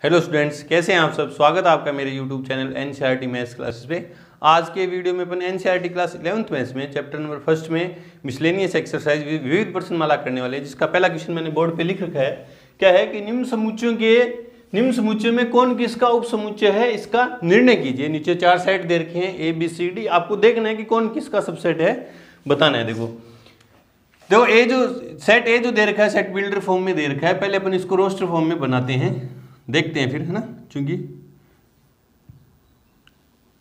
Hello students, कैसे हैं आप सब। स्वागत है आपका मेरे YouTube channel NCERT maths classes पे। आज के वीडियो में अपन एनसीईआरटी क्लास 11th मैथ्स में चैप्टर नंबर 1 में मिसलेनियस एक्सरसाइज विविध प्रश्नमाला करने वाले हैं, जिसका पहला क्वेश्चन मैंने बोर्ड पे लिख रखा है। क्या है कि निम्न समुच्चयों में कौन किसका उपसमुच्चय है, इसका निर्णय कीजिए। नीचे 4 सेट दे रखे हैं ए बी सी डी, आपको देखना है कि कौन किसका सबसेट है, बताना है। देखो ए जो सेट ए जो दे रखा है, सेट बिल्डर फॉर्म में दे रखा है। पहले अपन इसको रोस्टर फॉर्म में बनाते हैं, देखते हैं फिर, है ना। चूंकि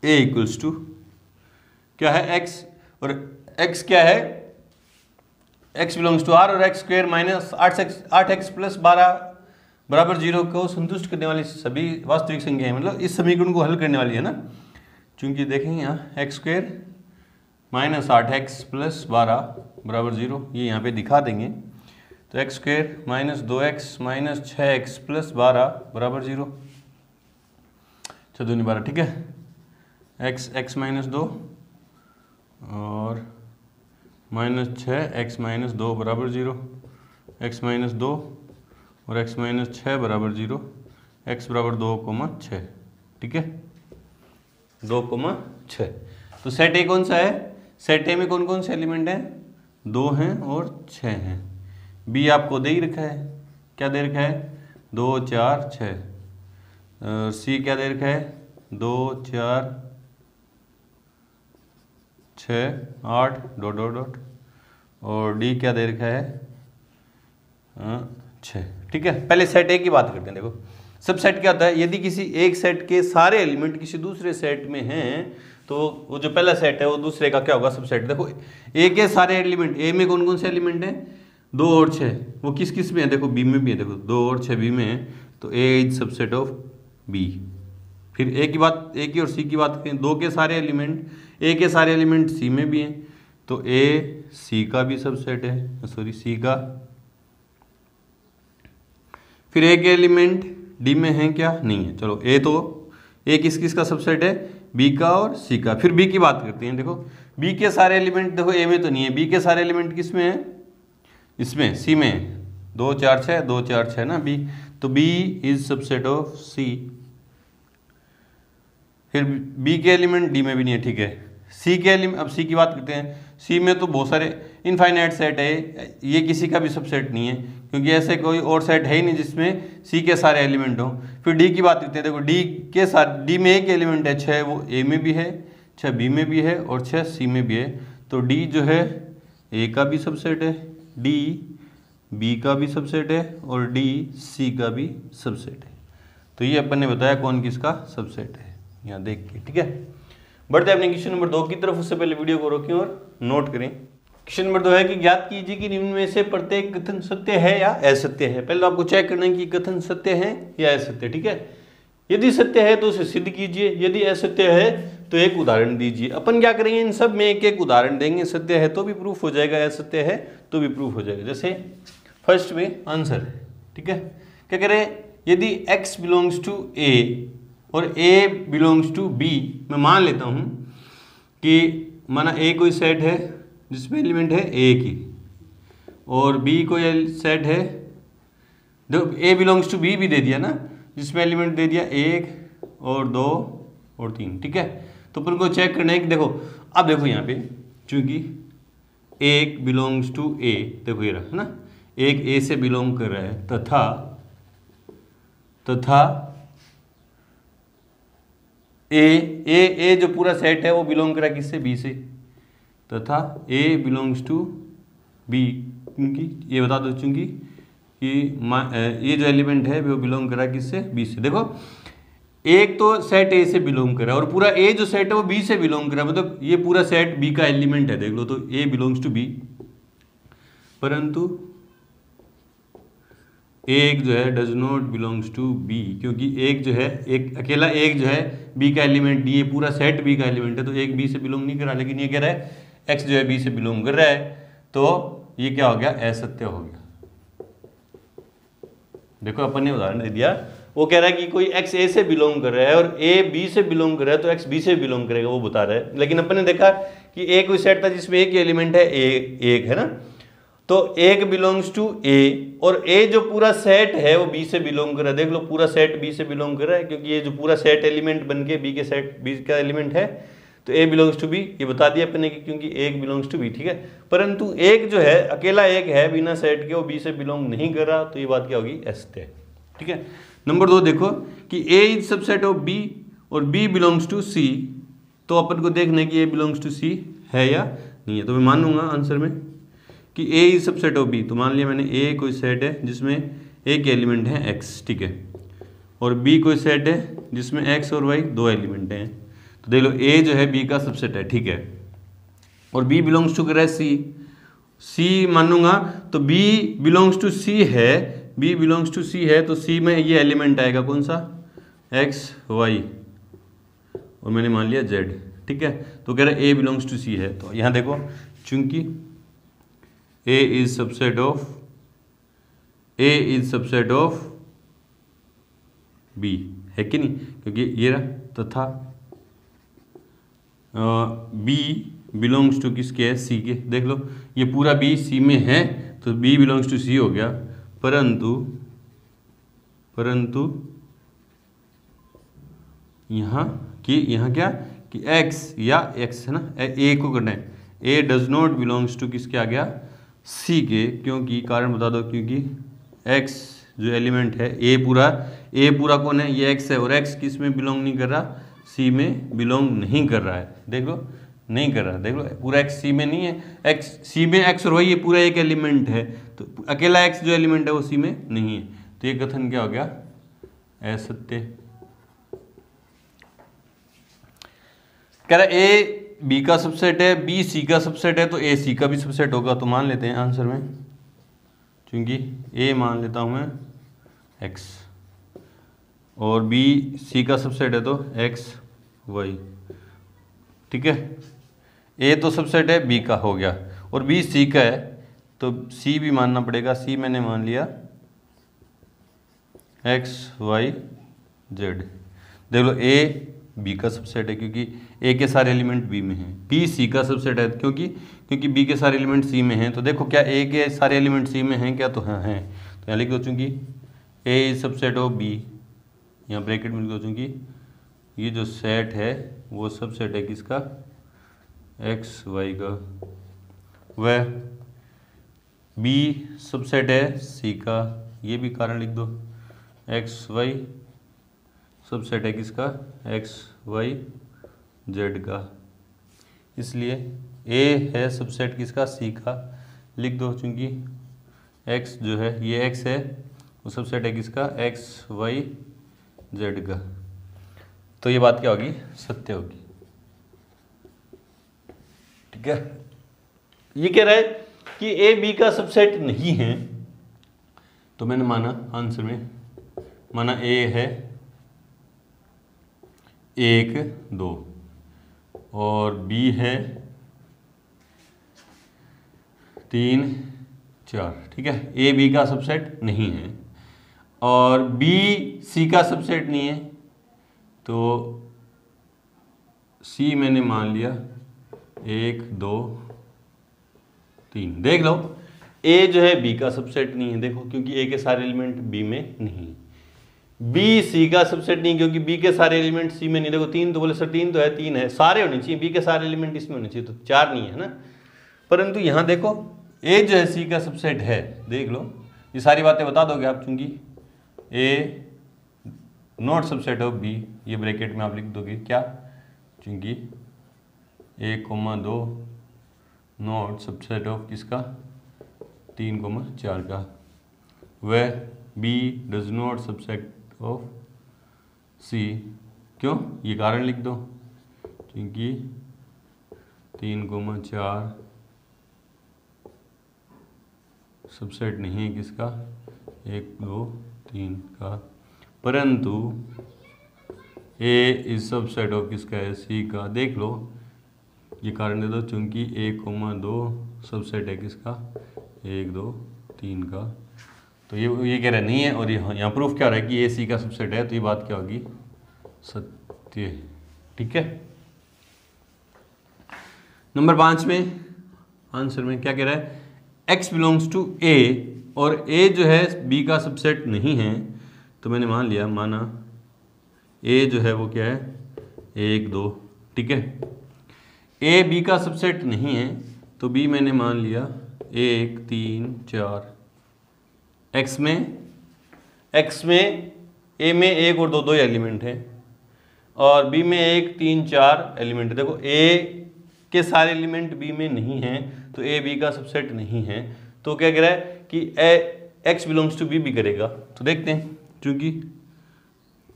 a इक्वल्स टू क्या है x, और x क्या है, x बिलोंग्स टू r, और x square minus 8x plus 12 बराबर 0 को संतुष्ट करने वाली सभी वास्तविक संख्या है, मतलब इस समीकरण को हल करने वाली है ना। चूंकि देखेंगे यहाँ x square minus 8x plus 12 बराबर 0, ये यहाँ पे दिखा देंगे। तो x square minus 2x minus 6x plus 12 बराबर 0, 14 12, ठीक है। x माइनस 2 और माइनस 6x माइनस 2 बराबर 0, x माइनस 2 और x माइनस 6 बराबर 0, x बराबर 2,6, ठीक है, 2,6। तो सेट ए कौन सा है, सेट ए में कौन कौन से एलिमेंट हैं, 2 हैं और 6 हैं। बी आपको दे ही रखा है, क्या दे रखा है, 2 4 6। सी क्या दे रखा है, 2 4 6 8 डॉट डॉट डॉट, और डी क्या दे रखा है, 6, ठीक है। पहले सेट ए की बात करते हैं। देखो सब सेट क्या होता है, यदि किसी एक सेट के सारे एलिमेंट किसी दूसरे सेट में हैं, तो वो जो पहला सेट है वो दूसरे का क्या होगा, सब सेट। देखो ए के सारे एलिमेंट, ए में कौन कौन से एलिमेंट हैं, 2 और 6, वो किस किस में है, देखो बी में भी है, देखो 2 और 6 बी में है, तो ए इज सबसेट ऑफ बी। फिर ए की और सी की बात करें, 2 के सारे एलिमेंट, ए के सारे एलिमेंट सी में भी हैं, तो ए सी का भी सबसेट है, सॉरी सी का। फिर ए के एलिमेंट डी में हैं क्या, नहीं है, चलो ए किस किस का सबसेट है, बी का और सी का। फिर बी की बात करते हैं। देखो बी के सारे एलिमेंट, देखो ए में तो नहीं है, बी के सारे एलिमेंट किस में है, इसमें सी में, 2 4 6 2 4 6 ना बी, तो बी इज सबसेट ऑफ सी। फिर बी के एलिमेंट डी में भी नहीं है, ठीक है। सी के एलिमेंट, अब सी की बात करते हैं। सी में तो बहुत सारे इनफाइनाइट सेट है, ये किसी का भी सबसेट नहीं है, क्योंकि ऐसे कोई और सेट है ही नहीं जिसमें सी के सारे एलिमेंट हो। फिर डी की बात करते हैं। देखो डी में एक एलिमेंट है 6, वो ए में भी है, 6 बी में भी है और 6 सी में भी है, तो डी जो है ए का भी सबसेट है, डी बी का भी सबसेट है और डी सी का भी सबसेट है। तो ये अपन ने बताया कौन किसका सबसेट है, यहाँ देख के, ठीक है। बढ़ते अपने क्वेश्चन नंबर 2 की तरफ। उससे पहले वीडियो को रोकें और नोट करें। क्वेश्चन नंबर 2 है कि ज्ञात कीजिए कि निम्न में से प्रत्येक कथन सत्य है या असत्य है। पहले तो आपको चेक करना है कि कथन सत्य है या असत्य, ठीक है। यदि सत्य है तो उसे सिद्ध कीजिए, यदि असत्य है तो एक उदाहरण दीजिए। अपन क्या करेंगे, इन सब में एक एक उदाहरण देंगे। सत्य है तो भी प्रूफ हो जाएगा, असत्य है तो भी प्रूफ हो जाएगा। जैसे फर्स्ट में आंसर, ठीक है, क्या करें, यदि x बिलोंग्स टू a और a बिलोंग्स टू b, मैं मान लेता हूं कि माना a कोई सेट है जिसमें एलिमेंट है a की, और b कोई सेट है, देखो a बिलोंग्स टू b भी दे दिया ना, जिसमें एलिमेंट दे दिया 1 और 2 और 3, ठीक है। तो अपन को चेक करना है कि देखो, अब देखो यहाँ पे चूंकि 1 बिलोंग्स टू a, देखो ये रहा है ना, एक ए से बिलोंग कर रहा है, तथा ए जो पूरा सेट है वो बिलोंग कर रहा है किससे, बी से, तथा ए बिलोंग्स टू बी, क्योंकि ये बता दो चूंकि कि ये जो एलिमेंट है वो बिलोंग कर रहा है किससे, बी से। देखो एक तो सेट ए से बिलोंग कर रहा है और पूरा ए जो सेट है वो बी से बिलोंग कर रहा है, मतलब ये पूरा सेट बी का एलिमेंट है, देख लो, तो ए बिलोंग्स टू बी। परंतु एक जो है does not belongs to B, क्योंकि एक जो है, एक अकेला एक जो है बी का एलिमेंट, ये पूरा सेट बी का एलिमेंट है, तो एक बी से बिलोंग नहीं कर रहा। लेकिन ये कह रहा है एक्स जो है बी से बिलोंग कर रहा है, तो ये क्या हो गया, असत्य हो गया। देखो अपन ने उदाहरण दे दिया, वो कह रहा है कि कोई एक्स ए से बिलोंग कर रहा है और ए बी से बिलोंग कर रहा है, तो एक्स बी से बिलोंग करेगा, वो बता रहा है। लेकिन अपन ने देखा कि ए कोई सेट था जिसमें एक एलिमेंट है, एक है ना, तो एक बिलोंग्स टू ए, और ए जो पूरा सेट है वो बी से बिलोंग कर रहा है। देख लो पूरा सेट बी से बिलोंग कर रहा है, क्योंकि ये जो पूरा सेट एलिमेंट बन के बी के सेट बी का एलिमेंट है, तो ए बिलोंग्स टू बी ये बता दिया अपने की, क्योंकि एक बिलोंग्स टू बी, ठीक है। परंतु एक जो है अकेला एक है बिना सेट के, वो बी से बिलोंग नहीं कर रहा, तो ये बात क्या होगी, एसत्य, ठीक है। नंबर 2 देखो कि ए इज सबसेट ऑफ बी और बी बिलोंग्स टू सी, तो अपन को देखना है कि ए बिलोंग्स टू सी है या नहीं है। तो मैं मानूंगा आंसर में कि ए इज सबसेट ऑफ बी, तो मान लिया मैंने ए कोई सेट है जिसमें ए के एलिमेंट हैं एक्स, ठीक है, और बी कोई सेट है जिसमें एक्स और वाई दो एलिमेंट हैं। तो देख लो ए जो है बी का सबसेट है, ठीक है, और बी बिलोंग्स टू कर सी, सी मानूंगा तो बी बिलोंग्स टू सी है, बी बिलोंग्स टू सी है, तो सी में ये एलिमेंट आएगा कौन सा, एक्स वाई, और मैंने मान लिया जेड, ठीक है। तो कह रहा है ए बिलोंग्स टू सी है, तो यहाँ देखो चूंकि ए इज सबसेट ऑफ बी है कि नहीं, क्योंकि ये रहा, तथा बी बिलोंग्स टू किसके है, सी के। देख लो ये पूरा बी सी में है, तो बी बिलोंग्स टू सी हो गया, परंतु यहाँ क्या कि x या x है ना, ए को करना है, ए डज नॉट बिलोंग्स टू किसके आ गया, सी के, क्योंकि कारण बता दो, क्योंकि x जो एलिमेंट है ए पूरा कौन है, ये x है, और x किस में बिलोंग नहीं कर रहा, सी में बिलोंग नहीं कर रहा है। देख लो नहीं कर रहा, देख लो पूरा x सी में नहीं है, x सी में x और वही ये पूरा एक एलिमेंट है, तो अकेला x जो एलिमेंट है वो सी में नहीं है, तो ये कथन क्या हो गया, असत्य। कह रहा ए बी का सबसेट है, बी सी का सबसेट है, तो ए सी का भी सबसेट होगा, तो मान लेते हैं आंसर में, क्योंकि ए मान लेता हूं मैं x और बी सी का सबसेट है तो x y, ठीक है। ए तो सबसेट है बी का हो गया, और बी सी का है, तो सी भी मानना पड़ेगा, सी मैंने मान लिया x y z। देख लो ए बी का सबसेट है, क्योंकि ए के सारे एलिमेंट बी में हैं, बी सी का सबसेट है क्योंकि बी के सारे एलिमेंट सी में हैं, तो देखो क्या ए के सारे एलिमेंट सी में हैं क्या, तो हाँ हैं, तो यहाँ लिख दो चूँकि ए इज सबसेट ऑफ बी, यहाँ ब्रैकेट में लिख दो चूँकि ये जो सेट है वो सबसेट है किसका, एक्स वाई का, वह बी सबसेट है सी का, ये भी कारण लिख दो, एक्स वाई सबसेट है किसका, एक्स वाई जेड का, इसलिए ए है सबसेट किसका, सी का, लिख दो चूँकि एक्स जो है ये एक्स है, वो सबसेट है किसका, एक्स वाई जेड का, तो ये बात क्या होगी, सत्य होगी, ठीक है। ये कह रहा है कि ए बी का सबसेट नहीं है, तो मैंने माना आंसर में माना ए है 1 2 और बी है 3 4, ठीक है। ए बी का सबसेट नहीं है और बी सी का सबसेट नहीं है, तो सी मैंने मान लिया 1 2 3। देख लो ए जो है बी का सबसेट नहीं है, देखो क्योंकि ए के सारे एलिमेंट बी में नहीं, बी सी का सबसेट नहीं क्योंकि बी के सारे एलिमेंट सी में नहीं, देखो 3 तो बोले सर 3 तो है, 3 है, सारे होने चाहिए, बी के सारे एलिमेंट इसमें होने चाहिए, तो 4 नहीं है ना। परंतु यहाँ देखो ए जो है सी का सबसेट है, देख लो ये सारी बातें बता दोगे आप, चूंकि ए नॉट सबसेट ऑफ बी, ये ब्रैकेट में आप लिख दोगे क्या, चूंकि 1,2 नॉट सबसेट ऑफ किसका 3,4 का, वह B does not subset of C, क्यों, ये कारण लिख दो, क्योंकि 3,4 सबसेट नहीं है किसका 1 2 3 का, परंतु ए इज सबसेट ऑफ किसका है, सी का। देख लो ये कारण दे दो, चूंकि 1,2 सबसेट है किसका 1 2 3 का, तो ये कह रहा नहीं है, और यहाँ प्रूफ क्या हो रहा है कि ए सी का सबसेट है, तो ये बात क्या होगी, सत्य, ठीक है। नंबर 5 में आंसर में क्या कह रहा है, x बिलोंग्स टू a और a जो है b का सबसेट नहीं है, तो मैंने माना a जो है वो क्या है 1 2, ठीक है। a b का सबसेट नहीं है तो b मैंने मान लिया 1 3 4। x में a में 1 और 2 एलिमेंट है और b में 1 3 4 एलिमेंट है। देखो a के सारे एलिमेंट b में नहीं हैं तो a b का सबसेट नहीं है, तो क्या कह रहा है कि x बिलोंग्स टू b भी करेगा। तो देखते हैं, क्योंकि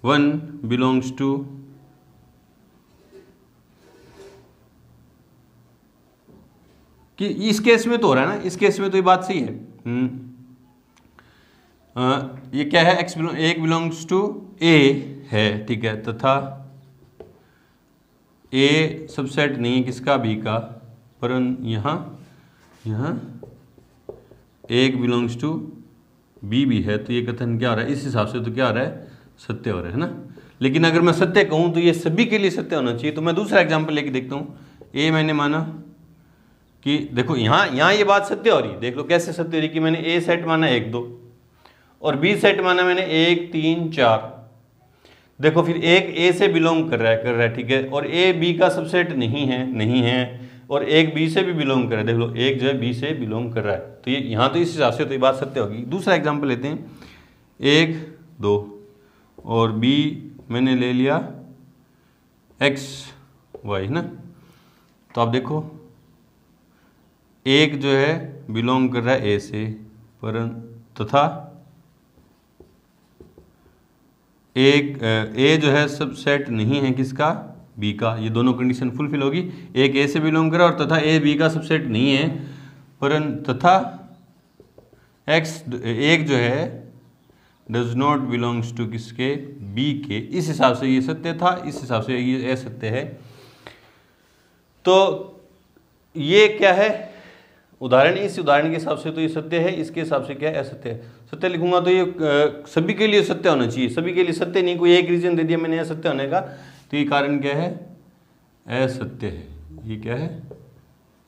1 बिलोंग्स टू कि इस केस में तो हो रहा है ना, इस केस में तो ये बात सही है। ये क्या है एक बिलोंग्स टू a है, ठीक है, तथा a सबसेट नहीं है किसका b का, परंतु यहाँ एक बिलोंग्स टू b भी है, तो ये कथन क्या हो रहा है, इस हिसाब से तो क्या हो रहा है सत्य हो रहा है ना। लेकिन अगर मैं सत्य कहूँ तो ये सभी के लिए सत्य होना चाहिए। तो मैं दूसरा एग्जाम्पल लेके देखता हूँ। a मैंने माना कि देखो यहाँ ये बात सत्य हो रही है, देख लो कैसे सत्य हो रही कि मैंने a सेट माना 1 2 और b सेट माना मैंने 1 3 4। देखो फिर एक a से बिलोंग कर रहा है, ठीक है, और a b का सबसेट नहीं है और एक b से भी बिलोंग कर रहा है। देख लो एक जो है b से बिलोंग कर रहा है, तो ये यहाँ तो इस हिसाब से तो ये बात सत्य होगी। दूसरा एग्जाम्पल लेते हैं, 1 2 और b मैंने ले लिया x y, है ना। तो आप देखो एक जो है बिलोंग कर रहा है a से, परंतु तथा एक a जो है सबसेट नहीं है किसका b का। ये दोनों कंडीशन फुलफिल होगी, एक a से बिलोंग कर रहा है और तथा a b का सबसेट नहीं है, परंतु तथा x एक जो है डज नॉट बिलोंग्स टू किसके b के। इस हिसाब से ये सत्य था, इस हिसाब से ये असत्य है। तो ये क्या है उदाहरण, इस उदाहरण के हिसाब से तो ये सत्य है, इसके हिसाब से क्या है असत्य है। सत्य लिखूंगा तो ये सभी के लिए सत्य होना चाहिए, सभी के लिए सत्य नहीं, कोई एक रीजन दे दिया मैंने असत्य होने का, तो ये कारण क्या है असत्य है। ये क्या है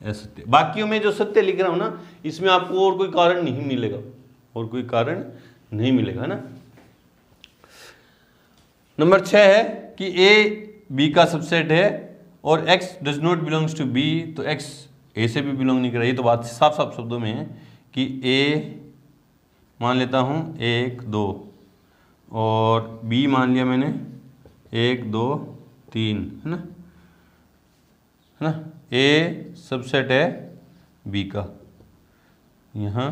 असत्य। बाकियों में जो सत्य लिख रहा हूं ना, इसमें आपको और कोई कारण नहीं मिलेगा, और कोई कारण नहीं मिलेगा, है ना। नंबर 6 है कि a b का सबसेट है और x does not belongs to b, तो x a से भी बिलोंग नहीं कर रहा। ये तो बात साफ साफ शब्दों में है कि a मान लेता हूँ 1 2 और b मान लिया मैंने 1 2 3, है ना, a सबसेट है b का। यहाँ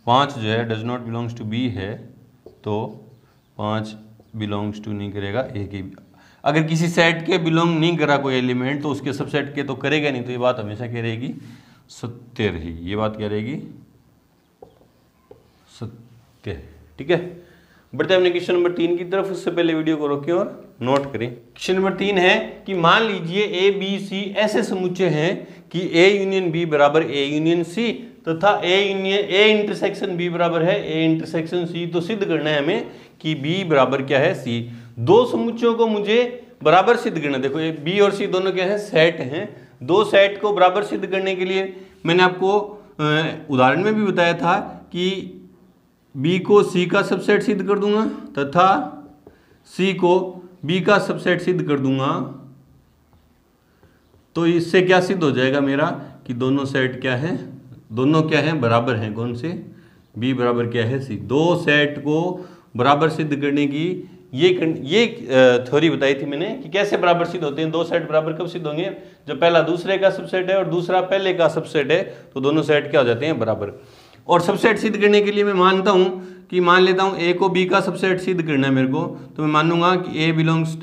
5 जो है does not belongs to b है, तो 5 बिलोंग्स टू नहीं करेगा a के। अगर किसी सेट के बिलोंग नहीं करा कोई एलिमेंट तो उसके सबसेट के तो करेगा नहीं, तो ये बात हमेशा क्या रहेगी सत्य रहेगी। ये बात क्या रहेगी सत्य, ठीक है। बढ़ते हैं अपने क्वेश्चन नंबर 3 की तरफ। उससे पहले वीडियो को रोकें और नोट करें। क्वेश्चन नंबर 3 है कि मान लीजिए ए बी सी ऐसे समुच्चय हैं कि ए यूनियन बी बराबर ए यूनियन सी तथा ए इंटरसेक्शन बी बराबर है ए इंटरसेक्शन सी। तो सिद्ध करना है हमें कि बी बराबर क्या है सी। दो समुच्चयों को मुझे बराबर सिद्ध करना। देखो ये बी और सी दोनों क्या है सेट हैं। दो सेट को बराबर सिद्ध करने के लिए मैंने आपको उदाहरण में भी बताया था कि बी को सी का सबसेट सिद्ध कर दूंगा तथा सी को बी का सबसेट सिद्ध कर दूंगा। तो इससे क्या सिद्ध हो जाएगा मेरा कि दोनों सेट क्या है, दोनों क्या है बराबर हैं। कौन से? बी बराबर क्या है सी। दो सेट को बराबर सिद्ध करने की ये थ्योरी बताई थी मैंने कि कैसे बराबर सिद्ध होते हैं। दो सेट बराबर कब सिद्ध होंगे? जब पहला दूसरे का सबसेट है और दूसरा पहले का सबसेट है, तो दोनों सेट क्या हो जाते हैं बराबर। और सबसेट सिद्ध करने के लिए मैं मानता हूं कि मान लेता हूं ए को बी का सबसेट सिद्ध करना है मेरे को, तो मैं मानूंगा कि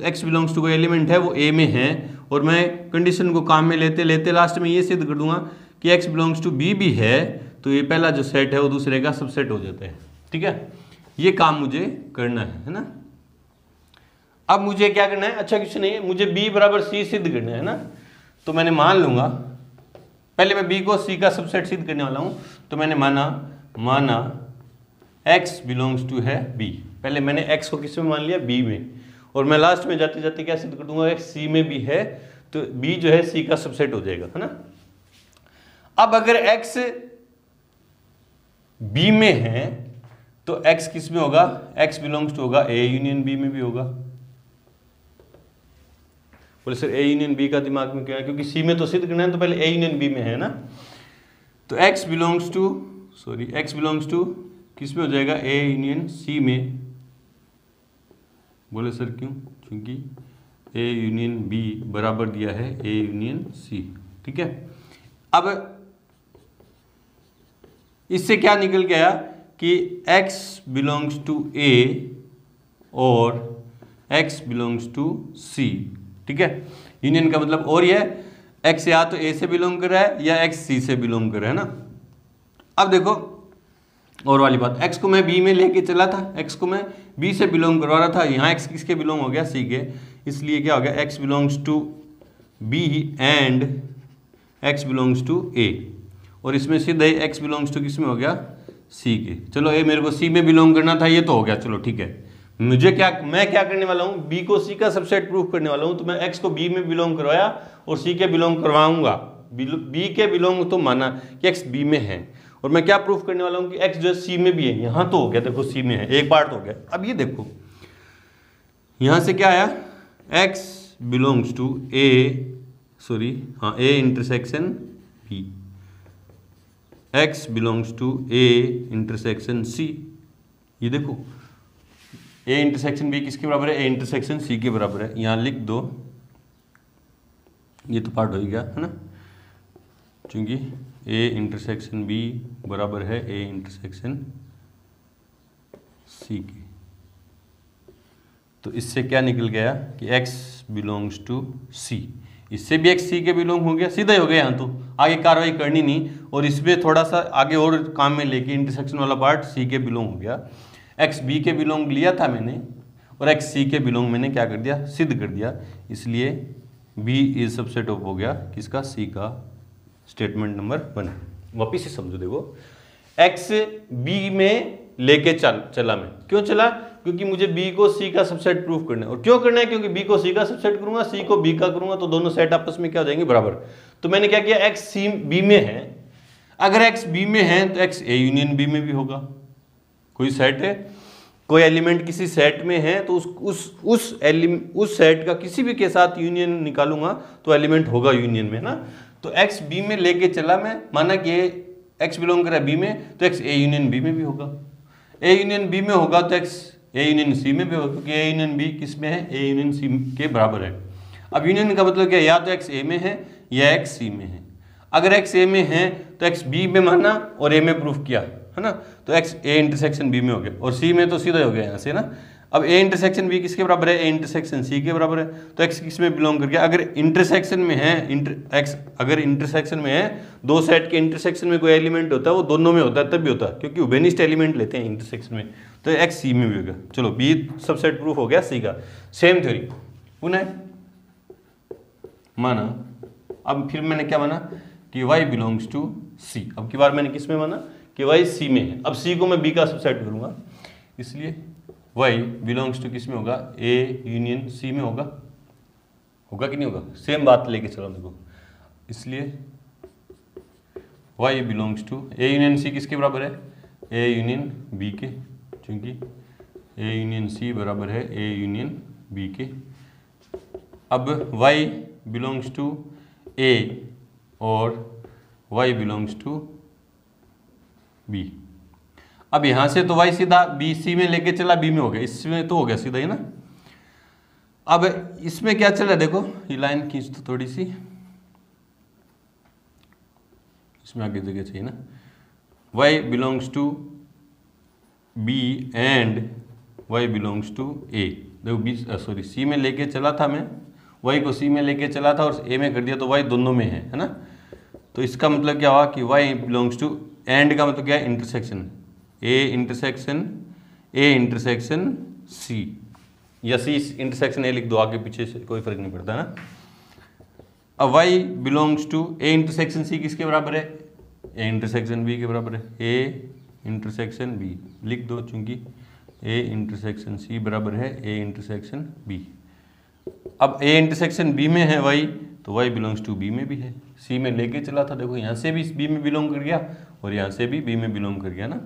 एक्स बिलोंग्स टू कोई एलिमेंट है वो ए में है, और मैं कंडीशन को काम में लेते लेते लास्ट में ये सिद्ध कर दूंगा कि एक्स बिलोंग्स टू बी भी है, तो ये पहला जो सेट है वो दूसरे का सबसेट हो जाता है। ठीक है, ये काम मुझे करना है ना। अब मुझे क्या करना है, अच्छा क्वेश्चन है, मुझे b बराबर सी सिद्ध करना है ना। तो मैंने मान लूंगा, पहले मैं b को c का सबसेट सिद्ध करने वाला हूं, तो मैंने माना x बिलोंग्स टू है b। पहले मैंने x को किस में मान लिया? b में, और मैं लास्ट में जाते जाते क्या सिद्ध कर दूंगा? x c में भी है, तो b जो है c का सबसेट हो जाएगा, है ना। अब अगर x b में है तो x किस में होगा, x बिलोंग्स टू होगा a यूनियन b में भी होगा। बोले सर a यूनियन b का दिमाग में क्या है, क्योंकि c में तो सिद्ध करना है तो पहले a यूनियन b में है ना, तो x बिलोंग्स टू किस में हो जाएगा, a यूनियन c में। बोले सर क्यों, क्योंकि a यूनियन b बराबर दिया है a यूनियन c। ठीक है, अब इससे क्या निकल गया कि x बिलोंग्स टू a और x बिलोंग्स टू c। ठीक है, यूनियन का मतलब और ये x या तो a से बिलोंग कर रहा है या x c से बिलोंग कर रहा है ना। अब देखो और वाली बात, x को मैं b में लेके चला था, x को मैं b से बिलोंग करवा रहा था, यहाँ x किसके बिलोंग हो गया, c के, इसलिए क्या हो गया, x belongs to b and x belongs to a, और इसमें सीधा ही x बिलोंग्स टू किस में हो गया, c के। चलो ये मेरे को c में बिलोंग करना था, ये तो हो गया, चलो ठीक है। मुझे क्या, मैं क्या करने वाला हूँ, b को c का सबसेट प्रूफ करने वाला हूँ, तो मैं x को b में बिलोंग करवाया और c के बिलोंग करवाऊंगा। b के बिलोंग तो माना कि x b में है, और मैं क्या प्रूफ करने वाला हूँ कि x जो c में भी है। यहाँ तो हो गया, देखो c में है, एक पार्ट हो गया। अब ये देखो यहाँ से क्या आया, x belongs to a intersection b, x belongs to a intersection c। ये देखो a इंटरसेक्शन b किसके बराबर है, a इंटरसेक्शन c के बराबर है। यहाँ लिख दो, ये तो पार्ट हो ही गया है ना, क्योंकि a इंटरसेक्शन b बराबर है a इंटरसेक्शन c के। तो इससे क्या निकल गया कि x बिलोंग्स टू c, इससे भी x c के बिलोंग हो गया, सीधा ही हो गया। यहाँ तो आगे कार्रवाई करनी नहीं, और इसमें थोड़ा सा आगे और काम में लेके इंटरसेक्शन वाला पार्ट c के बिलोंग हो गया। x b के बिलोंग लिया था मैंने, और x c के बिलोंग मैंने क्या कर दिया, सिद्ध कर दिया, इसलिए b इज सबसेट ऑफ हो गया किसका, c का। स्टेटमेंट नंबर 1 वापिस से समझो, देखो x b में लेके चला मैं, क्यों चला, क्योंकि मुझे b को c का सबसेट प्रूफ करना है। और क्यों करना है, क्योंकि b को c का सबसेट करूंगा, c को b का करूंगा, तो दोनों सेट आपस में क्या हो जाएंगे, बराबर। तो मैंने क्या किया, x c b में है, अगर x b में है तो x a यूनियन b में भी होगा। कोई सेट है, कोई एलिमेंट किसी सेट में है तो उस सेट का किसी भी के साथ यूनियन निकालूंगा तो एलिमेंट होगा यूनियन में ना। तो x b में लेके चला मैं, माना कि x बिलोंग कर रहा है b में, तो x a यूनियन b में भी होगा। a यूनियन b में होगा तो x a यूनियन c में भी होगा, क्योंकि a यूनियन b किस में है, a यूनियन c के बराबर है। अब यूनियन का मतलब क्या, या तो x a में है या x c में है। अगर x a में है तो x b में माना और a में प्रूफ किया, है ना, तो x a इंटरसेक्शन b में हो गया, और c में तो सीधा हो गया यहाँ से ना। अब a इंटरसेक्शन b किसके बराबर है, a इंटरसेक्शन c के बराबर है, तो x किस में बिलोंग कर गया, अगर इंटरसेक्शन में है, अगर इंटरसेक्शन में है, दो सेट के इंटरसेक्शन में कोई एलिमेंट होता है वो दोनों में होता है, तब भी होता है, क्योंकि उभयनिष्ठ एलिमेंट लेते हैं इंटरसेक्शन में, तो x c में भी होगा। चलो b सबसेट प्रूफ हो गया c का। सेम थ्योरी पुनः माना, अब फिर मैंने क्या माना कि y बिलोंग्स टू c। अब की बार मैंने किस में माना कि y c में है। अब c को मैं b का सबसेट करूंगा, इसलिए y बिलोंग्स टू किस में होगा, a यूनियन c में होगा। होगा कि नहीं होगा, सेम बात लेके चलो देखो, इसलिए y belongs to a union c किसके बराबर है, a यूनियन b के, क्योंकि a यूनियन c बराबर है a यूनियन b के। अब y बिलोंग्स टू a और y बिलोंग्स टू b। अब यहां से तो y सीधा b c में लेके चला, b में हो गया, इसमें तो हो गया सीधा ही ना। अब इसमें क्या चल रहा है, देखो ये लाइन खींच तो थोड़ी सी, इसमें आगे जगह चाहिए ना। y belongs to b and y belongs to a। देखो b c में लेके चला था मैं, y को c में लेके चला था और a में कर दिया, तो y दोनों में है ना। तो इसका मतलब क्या हुआ कि y बिलोंग्स टू, एंड का मतलब क्या है, इंटरसेक्शन, a इंटरसेक्शन c, या c इंटरसेक्शन a लिख दो, आगे पीछे से कोई फर्क नहीं पड़ता ना। अब y belongs to a intersection c किसके बराबर है, a इंटरसेक्शन b के बराबर है, a इंटरसेक्शन b लिख दो, चूंकि a इंटरसेक्शन c बराबर है a इंटरसेक्शन b। अब a इंटरसेक्शन b में है y, तो y बिलोंग्स टू बी में भी है। सी में लेके चला था, देखो यहाँ से भी बी में बिलोंग कर गया और यहाँ से भी बी में बिलोंग कर गया ना,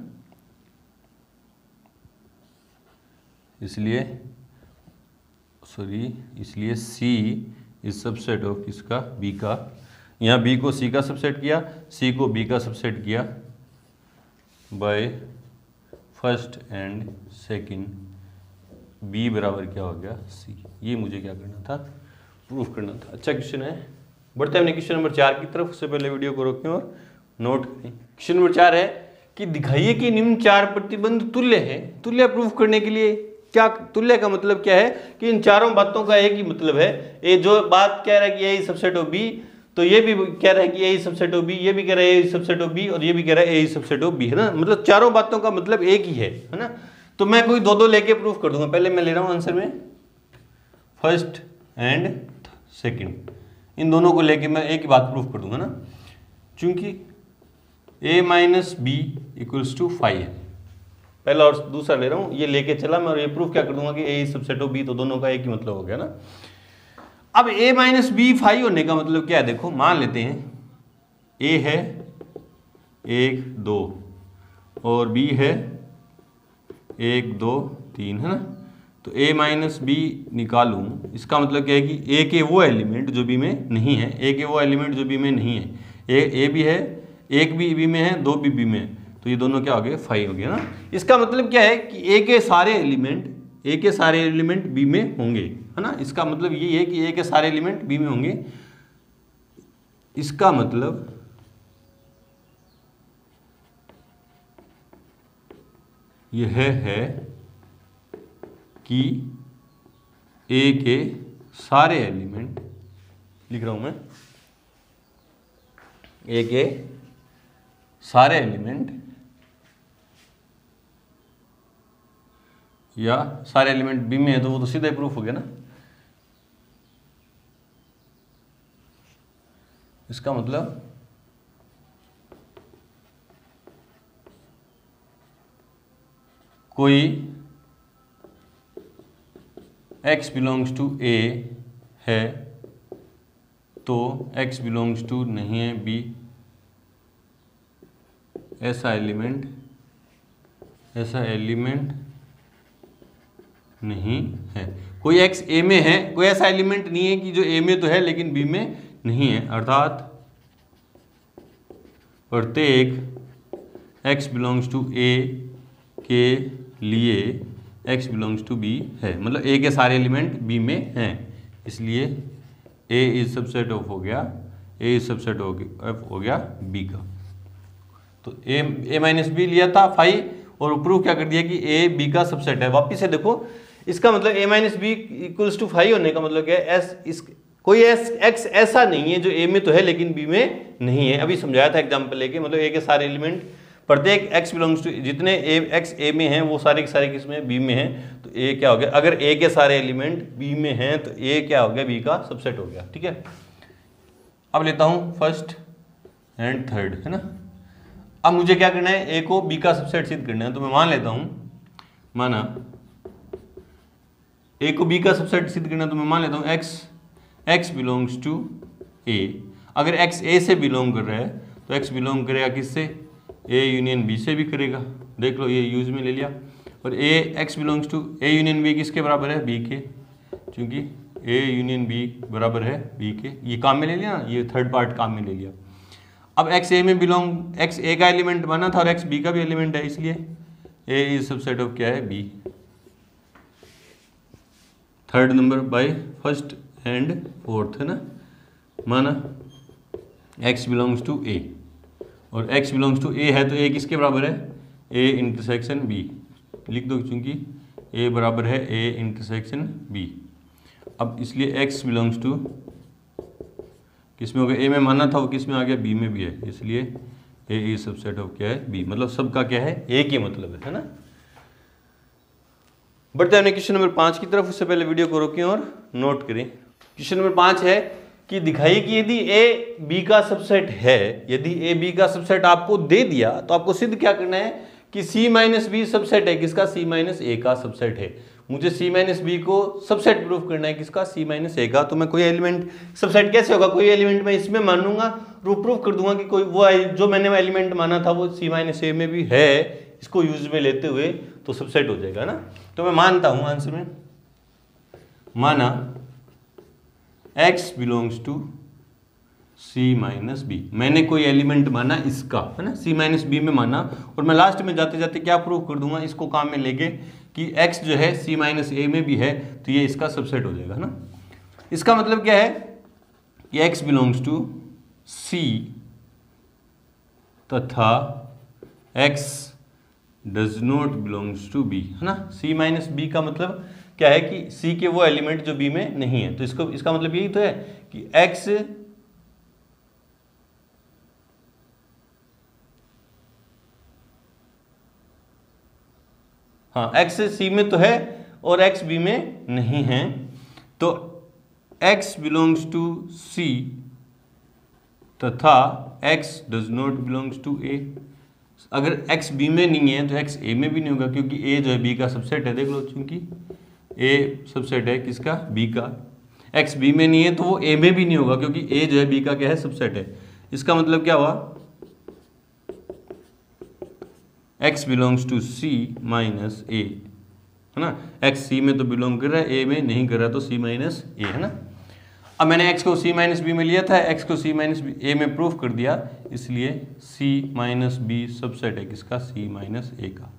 इसलिए सी इज सबसेट ऑफ किसका, बी का। यहाँ बी को सी का सबसेट किया, सी को बी का सबसेट किया by first and second, B बराबर क्या हो गया, सी। ये मुझे क्या करना था, प्रूफ करना था। अच्छा क्वेश्चन है, बढ़ते हैं क्वेश्चन नंबर 4 की तरफ। उससे पहले वीडियो को रोकें और नोट करें। क्वेश्चन नंबर 4 है कि दिखाइए कि निम्न 4 प्रतिबंध तुल्य है। तुल्य प्रूफ करने के लिए क्या, तुल्य का मतलब क्या है कि इन चारों बातों का एक ही मतलब है। ये जो बात कह रहा है कि ए इज सबसेट ऑफ बी, तो ये भी कह रहा है कि ए इज सबसेट ऑफ बी, ये भी कह रहा है ए इज सबसेट ऑफ बी, और ये भी कह रहा है ए इज सबसेट ऑफ बी, है ना। मतलब चारों बातों का मतलब एक ही है ना। तो मैं कोई दो लेके प्रूफ कर दूंगा। पहले मैं ले रहा हूं आंसर में फर्स्ट एंड सेकंड, इन दोनों को लेके मैं एक ही बात प्रूफ कर दूंगा ना, क्योंकि a minus B equals to 5 है। पहला और दूसरा ले रहा हूं, ये लेके चला मैं, और ये प्रूफ क्या कर दूंगा कि a is subset of b, तो दोनों का एक ही मतलब हो गया ना। अब a माइनस बी 5 होने का मतलब क्या है, देखो मान लेते हैं a है 1 2 और b है 1 2 3, है ना। तो a माइनस बी निकालूं, इसका मतलब क्या है कि a के वो एलिमेंट जो b में नहीं है, a के वो एलिमेंट जो b में नहीं है, a भी है, एक भी b में है, 2 भी b में है, तो ये दोनों क्या हो गए, 5 हो गया ना। इसका मतलब क्या है कि a के सारे एलिमेंट b में होंगे, है ना। इसका मतलब ये है कि a के सारे एलिमेंट b में होंगे। इसका मतलब यह है कि a के सारे एलिमेंट, लिख रहा हूं मैं, a के सारे एलिमेंट या सारे एलिमेंट बी में है, तो वो तो सीधा ही प्रूफ हो गया ना। इसका मतलब कोई x बिलोंग्स टू a है तो x बिलोंग्स टू नहीं है b, ऐसा एलिमेंट नहीं है। कोई x a में है, कोई ऐसा एलिमेंट नहीं है कि जो a में तो है लेकिन b में नहीं है, अर्थात प्रत्येक x बिलोंग्स टू a के लिए x बिलोंग्स टू b है। मतलब a के सारे एलिमेंट b में हैं, इसलिए a इज सबसेट ऑफ हो गया, a इज सबसेट ऑफ हो गया b का। तो a माइनस बी लिया था 5 और प्रूफ क्या कर दिया कि a b का सबसेट है। वापिस से देखो, इसका मतलब a minus B equals to 5 होने का मतलब क्या है, कोई x ऐसा नहीं है जो a में तो है लेकिन b में नहीं है। अभी समझाया था एग्जाम्पल लेके, मतलब a के सारे एलिमेंट, प्रत्येक x बिलोंग्स टू, जितने x a में हैं वो सारे के सारे किसमें, b में हैं, तो a क्या हो गया, अगर a के सारे एलिमेंट b में हैं तो a क्या हो गया, b का सबसेट हो गया। ठीक है, अब लेता हूं फर्स्ट एंड थर्ड, है ना। अब मुझे क्या करना है, a को b का सबसेट सिद्ध करना है, तो मैं मान लेता हूं, माना a को b का सबसेट सिद्ध करना है, तो मैं मान लेता हूं x बिलोंग्स टू a। अगर x a से बिलोंग कर रहा है तो x बिलोंग करेगा किससे, a यूनियन b से भी करेगा। देख लो, ये यूज में ले लिया। और x belongs to a union b किसके बराबर है, b के, क्योंकि a यूनियन b बराबर है b के। ये काम में ले लिया ना, ये थर्ड पार्ट काम में ले लिया। अब x a में बिलोंग, x a का एलिमेंट बना था और x b का भी एलिमेंट है, इसलिए a इज सबसेट ऑफ क्या है, b। Third number by first and fourth, है ना। माना x बिलोंग्स टू a और x बिलोंग्स टू a है, तो a किसके बराबर है, a इंटरसेक्शन b लिख दो, क्योंकि a बराबर है a इंटरसेक्शन b। अब इसलिए x बिलोंग्स टू किस में हो गया, a में माना था वो किस में आ गया, b में भी है, इसलिए a इज सबसेट ऑफ क्या है, b। मतलब सबका क्या है, एक ही मतलब है ना। बढ़ते हैं क्वेश्चन नंबर 5 की तरफ। उससे पहले वीडियो को रोकें और नोट करें। क्वेश्चन नंबर 5 है कि दिखाइए कि यदि a b का सबसेट है, यदि a b का सबसेट आपको दे दिया तो आपको सिद्ध क्या करना है कि c माइनस बी सबसेट है, किसका, c माइनस a का सबसेट है। मुझे सी माइनस बी को सबसेट प्रूफ करना है किसका, सी माइनस ए का। तो मैं कोई एलिमेंट सबसेट कैसे होगा, कोई एलिमेंट मैं इसमें मानूंगा, प्रूफ कर दूंगा कि कोई वो जो मैंने वो एलिमेंट माना था वो सी माइनस ए में भी है, इसको यूज में लेते हुए तो सबसेट हो जाएगा ना। तो मैं मानता हूं आंसर में, माना x belongs to C minus B, मैंने कोई एलिमेंट माना इसका, है ना, सी माइनस बी में माना, और मैं लास्ट में जाते जाते क्या प्रूव कर दूंगा, इसको काम में लेके कि x जो है सी माइनस ए में भी है, तो ये इसका सबसेट हो जाएगा ना। इसका मतलब क्या है कि x बिलोंग्स टू सी तथा x does not belongs to B, है ना। सी माइनस बी का मतलब क्या है कि सी के वो एलिमेंट जो बी में नहीं है, तो इसका मतलब यही तो है कि x हाँ x सी में तो है और x बी में नहीं है, तो x बिलोंग्स टू सी तथा x does not belongs to A. अगर x बी में नहीं है तो x ए में भी नहीं होगा, क्योंकि a जो है b का सबसेट है, देख लो, क्योंकि a सबसेट है किसका, b का। x बी में नहीं है तो वो a में भी नहीं होगा, क्योंकि a जो है b का क्या है, सबसेट है। इसका मतलब क्या हुआ, x belongs to c minus A, है ना। x c में तो बिलोंग कर रहा है, a में नहीं कर रहा, तो c माइनस ए, है ना। अब मैंने x को c माइनस बी में लिया था, x को c माइनस ए में प्रूफ कर दिया, इसलिए c माइनस बी सबसेट है किसका, c माइनस ए का।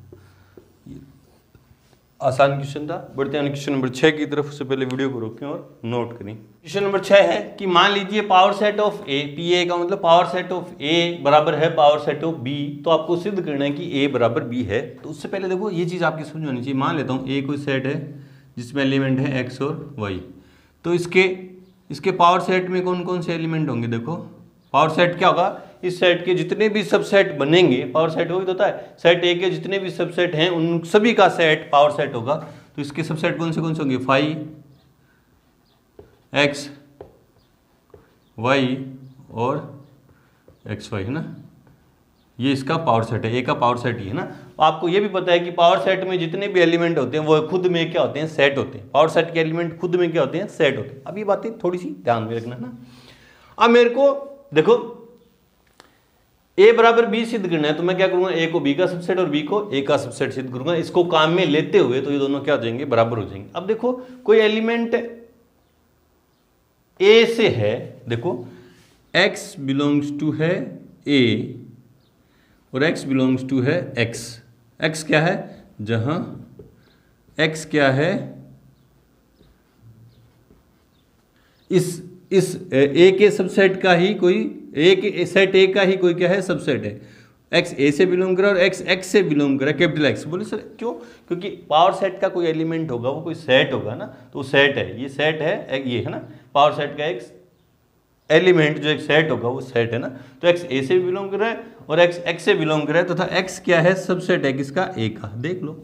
आसान क्वेश्चन था। बढ़ते हैं क्वेश्चन नंबर 6 की तरफ। उससे पहले वीडियो को रोकें और नोट करें। क्वेश्चन नंबर 6 है कि मान लीजिए power set of A, P A का मतलब पावर सेट ऑफ ए बराबर है पावर सेट ऑफ बी, तो आपको सिद्ध करना है कि ए बराबर बी है। तो उससे पहले देखो ये चीज़ आपकी समझ होनी चाहिए। मान लेता हूँ ए कोई सेट है जिसमें एलिमेंट है एक्स और वाई, तो इसके पावर सेट में कौन कौन से एलिमेंट होंगे। देखो पावर सेट क्या होगा, इस सेट के जितने भी सबसेट बनेंगे, पावर सेट वही तो होता है, सेट ए के जितने भी सबसेट हैं उन सभी का सेट पावर सेट होगा। तो इसके सबसेट कौन से होंगे, फाई एक्स वाई और एक्स वाई, है ना। ये इसका पावर सेट है, ए का पावर सेट ही है ना। आपको ये भी पता है कि पावर सेट में जितने भी एलिमेंट होते हैं वो खुद में क्या होते हैं, सेट होते हैं। पावर सेट के एलिमेंट खुद में क्या होते हैं, सेट होते हैं। अब ये बातें थोड़ी सी ध्यान में रखना ना। अब मेरे को देखो a बराबर b सिद्ध करना है, तो मैं क्या करूंगा, a को b का सबसेट और b को a का सबसेट सिद्ध करूंगा। इसको काम में लेते हुए तो ये दोनों क्या हो जाएंगे, बराबर हो जाएंगे। अब देखो कोई एलिमेंट a से है, देखो x बिलोंग्स टू है a और x बिलोंग्स टू है x। x क्या है, जहां x क्या है, इस a के सबसेट का ही कोई, ए के सेट ए का ही कोई क्या है, सबसेट है। x a से बिलोंग कर रहा है और x x से बिलोंग कर रहा है, कैपिटल x। बोले सर क्यों, क्योंकि पावर सेट का कोई एलिमेंट होगा वो कोई सेट होगा ना, तो सेट है, ये सेट है, ये है ना, पावर सेट का एक एलिमेंट जो एक सेट होगा वो सेट है ना। तो x a से बिलोंग कर रहा है और x x से बिलोंग कर रहा है, तथा x क्या है, सबसेट है किसका, a का। देख लो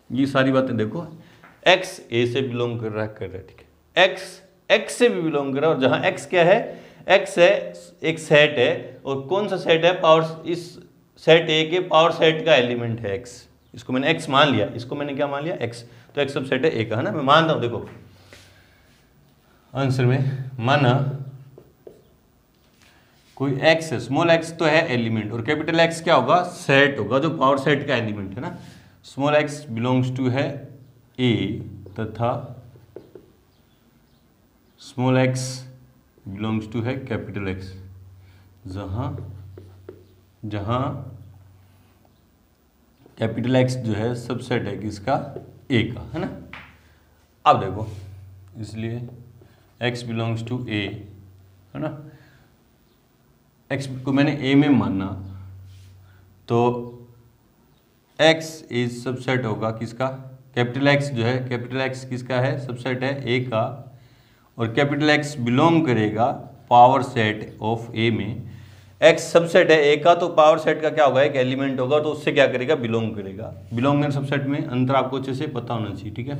ये सारी बातें देखो, x a से बिलोंग कर रहा है, ठीक है, x x से भी बिलोंग कर रहा है, और जहां x क्या है, x है एक सेट है, और कौन सा सेट है, पावर, इस सेट ए के पावर सेट का एलिमेंट है x। इसको मैंने x मान लिया, इसको मैंने क्या मान लिया, x। तो x सबसेट है a का, है ना। मैं मानता हूं, देखो आंसर में माना कोई x है, स्मॉल x तो है एलिमेंट, और कैपिटल X क्या होगा, सेट होगा, जो पावर सेट का एलिमेंट है ना। स्मॉल x बिलोंग्स टू है a तथा स्मॉल x बिलोंग्स टू है कैपिटल X, जहां कैपिटल X जो है सबसेट है किसका, a का, है ना। अब देखो इसलिए x बिलोंग्स टू a, है ना। x को मैंने a में माना, तो x इज सबसेट होगा किसका, कैपिटल X जो है, कैपिटल X किसका है, सबसेट है a का, और कैपिटल X बिलोंग करेगा पावर सेट ऑफ A में। X सबसेट है A का, तो पावर सेट का क्या होगा, एक एलिमेंट होगा, तो उससे क्या करेगा, बिलोंग करेगा। बिलोंग एंड सबसेट में अंतर आपको अच्छे से पता होना चाहिए, ठीक है।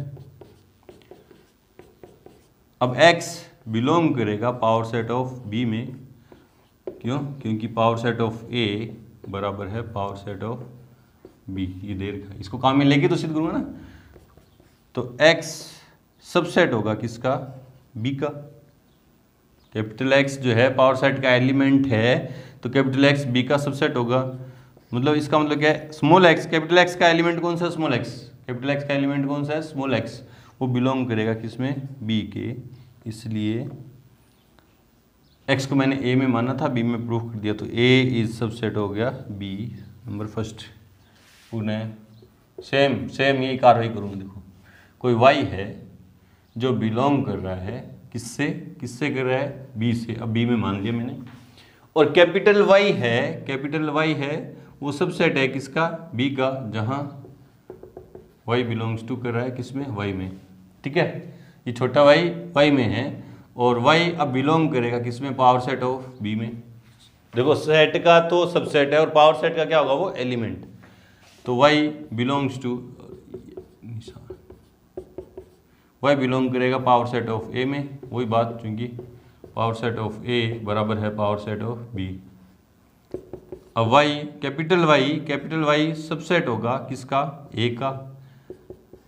अब X बिलोंग करेगा पावर सेट ऑफ B में, क्यों, क्योंकि पावर सेट ऑफ A बराबर है पावर सेट ऑफ B। ये दे रखा है, इसको काम में लेके तो सिद्ध करूंगा ना। तो एक्स सबसेट होगा किसका, बी का। कैपिटल एक्स जो है पावर सेट का एलिमेंट है, तो कैपिटल एक्स बी का सबसेट होगा। मतलब इसका मतलब क्या है, स्मॉल एक्स, कैपिटल एक्स का एलिमेंट कौन सा है, स्मॉल एक्स। कैपिटल एक्स का एलिमेंट कौन सा है, स्मॉल एक्स, वो बिलोंग करेगा किसमें, बी के। इसलिए एक्स को मैंने ए में माना था, बी में प्रूफ कर दिया, तो ए इज सबसेट हो गया बी, नंबर फर्स्ट। पुनः सेम यही कार्रवाई करूँगा। देखो कोई वाई है जो बिलोंग कर रहा है किससे कर रहा है, बी से। अब बी में मान लिया मैंने, और कैपिटल वाई है वो सबसेट है किसका, बी का, जहां वाई बिलोंग्स टू कर रहा है किसमें, वाई में। ठीक है, ये छोटा वाई में है, और वाई अब बिलोंग करेगा किसमें, पावर सेट ऑफ बी में। देखो सेट का तो सबसेट है और पावर सेट का क्या होगा, वो एलिमेंट। तो Y belongs to, Y belong करेगा पावर सेट ऑफ ए में, वही बात, चूंकि पावर सेट ऑफ ए बराबर है पावर सेट ऑफ बी। अब वाई कैपिटल वाई सबसेट होगा किसका, ए का,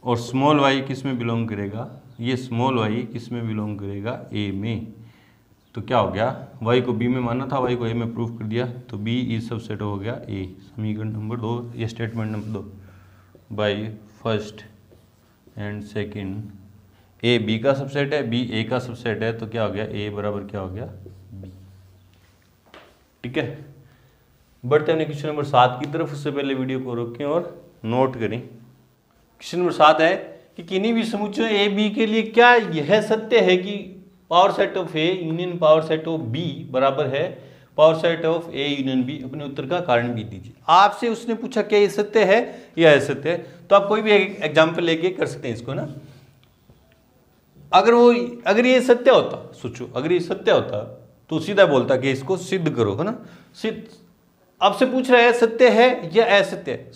और स्मॉल वाई किस में बिलोंग करेगा, ये स्मॉल वाई किस में बिलोंग करेगा, ए में। तो क्या हो गया, वाई को बी में माना था, वाई को ए में प्रूफ कर दिया, तो बी इज सबसेट हो गया ए। समीकरण नंबर 2, ये statement number 2 by first and second. A B का सबसेट है, बी ए का सबसेट है, तो क्या हो गया, ए बराबर क्या हो गया, बी। ठीक है, बढ़ते हैं क्वेश्चन नंबर 7 की तरफ। उससे पहले वीडियो को रोकें और नोट करें। क्वेश्चन नंबर 7 है कि किन्हीं भी समुच्चय ए बी के लिए क्या यह सत्य है कि power set of A union power set of B बराबर है power set of A union B. अपने उत्तर का कारण भी दीजिए। आपसे उसने पूछा क्या ये सत्य है या असत्य है, तो आप कोई भी एग्जाम्पल लेके कर सकते हैं इसको ना। अगर ये सत्य होता, सोचो अगर ये सत्य होता तो सीधा बोलता कि इसको सिद्ध करो, है ना। आपसे पूछ रहा है सत्य है या असत्य है,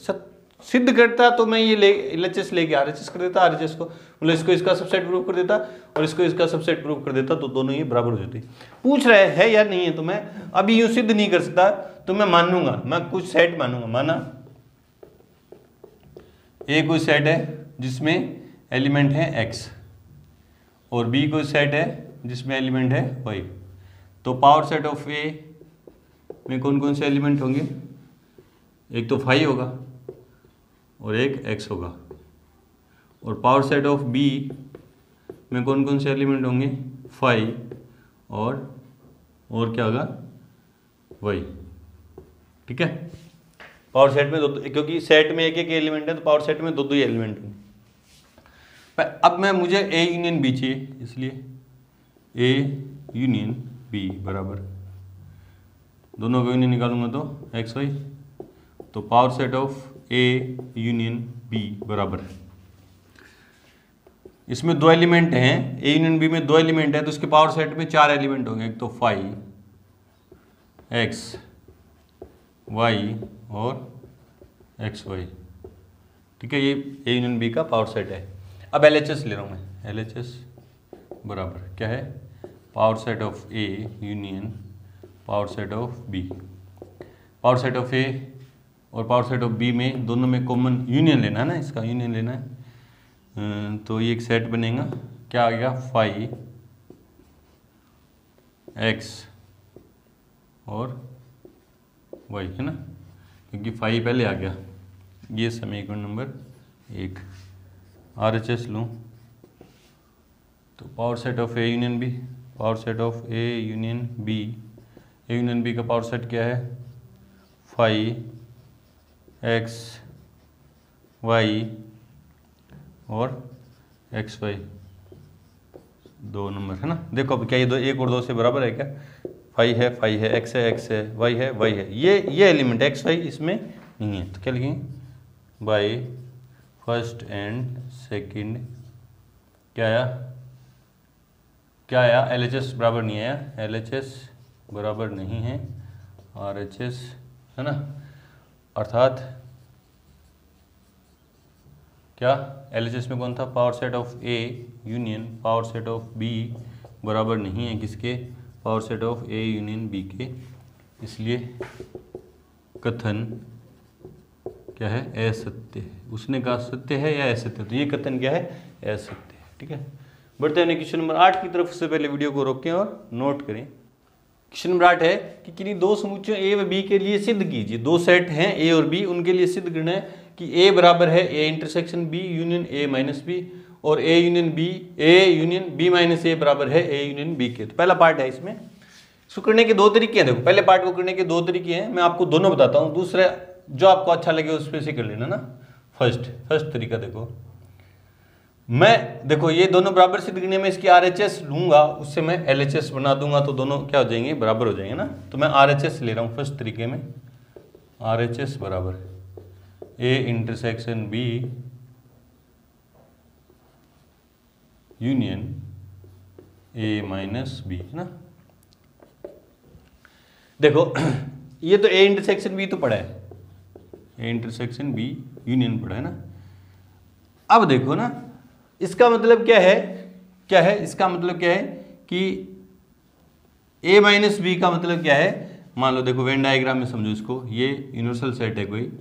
सिद्ध करता तो मैं ये LHS लेके RHS कर देता, RHS को मतलब इसको इसका सबसेट प्रूव कर देता और इसको इसका सबसेट प्रूव कर देता, तो दोनों ये बराबर हो जाते। पूछ रहे है या नहीं है, तो मैं अभी यूं सिद्ध नहीं कर सकता, तो मैं मानूंगा, मैं कुछ सेट मानूंगा। माना ए कोई सेट है जिसमें एलिमेंट है x, और बी कोई सेट है जिसमें एलिमेंट है y। तो पावर सेट ऑफ ए में कौन कौन से एलिमेंट होंगे, एक तो 5 होगा और एक x होगा, और पावर सेट ऑफ b में कौन कौन से एलिमेंट होंगे, 5 और क्या होगा, y। ठीक है, पावर सेट में दो, क्योंकि सेट में एक एक एलिमेंट है तो पावर सेट में दो ही एलिमेंट होंगे। अब मुझे ए यूनियन बी चाहिए, इसलिए ए यूनियन बी बराबर, दोनों का यूनियन निकालूंगा तो एक्स वाई, तो power set of A union B बराबर, इसमें दो एलिमेंट हैं, ए यूनियन बी में दो एलिमेंट है, तो इसके पावर सेट में 4 एलिमेंट होंगे, एक तो 5 एक्स वाई और एक्स वाई। ठीक है, ये ए यूनियन बी का पावर सेट है। अब LHS ले रहा हूँ मैं, LHS बराबर क्या है, power set of A union power set of B. Power set of A और पावर सेट ऑफ बी में दोनों में कॉमन यूनियन लेना है ना, इसका यूनियन लेना है, तो ये एक सेट बनेगा, क्या आ गया 5 एक्स और वाई, है ना, क्योंकि 5 पहले आ गया। ये समीकरण नंबर 1। RHS लूँ तो power set of A union B, power set of A union B, A union B का पावर सेट क्या है, 5 एक्स वाई और एक्स वाई, 2 नंबर, है ना। देखो अब क्या ये 1 और 2 से बराबर है क्या, 5 है एक्स है वाई है, ये एलिमेंट एक्स वाई इसमें नहीं है, तो क्या लिखेंगे, बाई फर्स्ट एंड सेकंड क्या आया LHS बराबर नहीं आया, LHS बराबर नहीं है RHS, है ना। अर्थात क्या LHS में कौन था, power set of A union power set of B बराबर नहीं है किसके, power set of A union B के। इसलिए कथन क्या है, असत्य है। उसने कहा सत्य है या असत्य, तो ये कथन क्या है, असत्य है। ठीक है, बढ़ते हैं क्वेश्चन नंबर 8 की तरफ। से पहले वीडियो को रोकें और नोट करें। क्वेश्चन नंबर 8 है कि किन्हीं दो समुच्चयों ए व बी के लिए सिद्ध कीजिए। दो सेट हैं ए और बी, उनके लिए सिद्ध करना है कि ए बराबर है A intersection B union A minus B, और A union B minus A बराबर है ए यूनियन बी के। तो पहला पार्ट है इसमें। इसको करने के दो तरीके हैं। देखो, पहले पार्ट को करने के दो तरीके हैं, मैं आपको दोनों बताता हूँ। दूसरा जो आपको अच्छा लगे उस पर से कर लेना ना। फर्स्ट तरीका देखो, मैं देखो ये दोनों बराबर सिद्ध करने में इसकी RHS लूंगा, उससे मैं LHS बना दूंगा, तो दोनों क्या हो जाएंगे, बराबर हो जाएंगे ना। तो मैं RHS ले रहा हूँ फर्स्ट तरीके में। RHS बराबर A intersection B union A minus B, है ना। देखो ये तो ए इंटरसेक्शन बी तो पढ़ा है, ए इंटरसेक्शन बी यूनियन पढ़ा है ना। अब देखो ना, इसका मतलब क्या है, इसका मतलब क्या है कि a माइनस बी का मतलब क्या है। मान लो देखो वेन डायग्राम में समझो इसको, ये यूनिवर्सल सेट है कोई,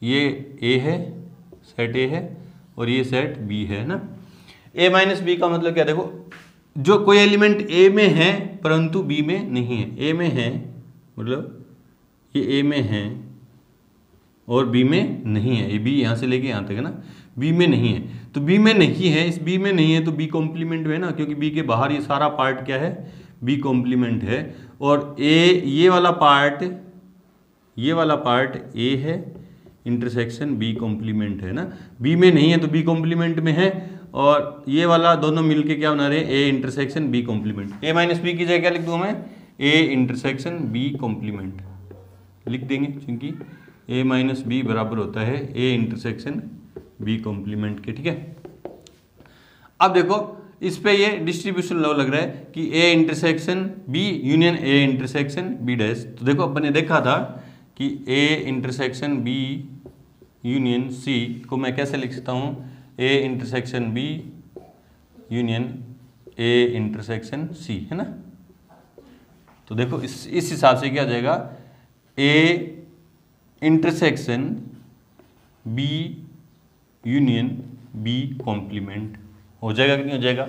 ये a है, सेट a है, और ये सेट b है ना। a माइनस बी का मतलब क्या, देखो जो कोई एलिमेंट a में है परंतु b में नहीं है। a में है मतलब ये a में है और b में नहीं है, ये b यहाँ से लेके यहाँ तक है ना, b में नहीं है। तो b में नहीं है, इस b में नहीं है तो b कॉम्प्लीमेंट है ना, क्योंकि b के बाहर ये सारा पार्ट क्या है, b कॉम्प्लीमेंट है। और a ये वाला पार्ट a है इंटरसेक्शन b कॉम्प्लीमेंट है ना। b में नहीं है तो b कॉम्प्लीमेंट में है, और ये वाला दोनों मिलके क्या बना रहे हैं, a intersection b complement. a minus B की जगह क्या लिख दूँ मैं, a इंटरसेक्शन b कॉम्प्लीमेंट लिख देंगे, क्योंकि a माइनस बी बराबर होता है a इंटरसेक्शन बी कॉम्प्लीमेंट के। ठीक है, अब देखो इस पे ये डिस्ट्रीब्यूशन लॉ लग रहा है कि a intersection b union a intersection b dash. तो देखो अपन ने देखा था कि a intersection b union c को मैं कैसे लिख सकता हूँ, a intersection b union a intersection c, है ना। तो देखो इस हिसाब से क्या हो जाएगा, a intersection b union b complement हो जाएगा कि नहीं हो जाएगा।